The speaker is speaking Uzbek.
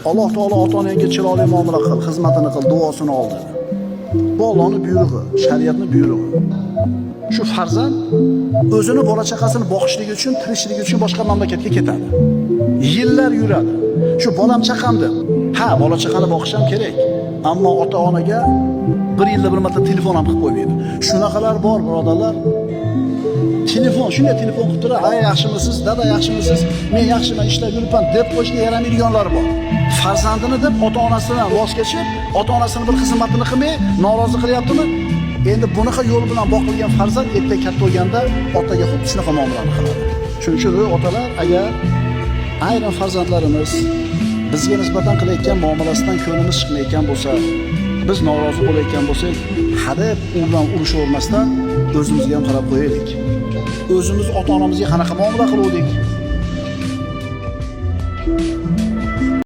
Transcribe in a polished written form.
Alloh taolo ota-onaga chiroyli muomala qil, xizmatini qil, duosini ol dedi. Bu Allohning buyrug'i, shariatning buyrug'i. Shu farzand o'zini bola chaqasini boqishligi uchun, tirishligi uchun boshqa mamlakatga ketadi. Yillar yuradi. Shu bolam chaqam deb. Ha, bola chaqani boqish ham kerak. Ammo ota-onaga bir yilda bir marta telefon ham qilib qo'ymaydi. Shunaqalar bor, birodarlar. Shunday telefon qilib turib, "Ay, yaxshimisiz? Dada, yaxshimisiz? Men yaxshiman, ishlab yuribman" deb qo'yishga yaramaydiganlar bor. Farzandini deb ota-onasidan voz kechib, ota-onasini bir xizmatini qilmay, norozi qilyaptimi? Endi bunaqa yo'l bilan boqilgan farzand erta katta bo'lganda otaga xuddi shunaqa muomalani qiladi. Shuning uchun otalar, agar ayrim farzandlarimiz bizga nisbatan qilayotgan muomalasidan ko'nglimiz chiqmayotgan bo'lsa, biz norozi bo'layotgan bo'lsak, hadeb u bilan urushavermasdan o'zimizga ham qarab qo'yaylik. O'zimiz ota-onamizga qanaqa muomala qiluvdik?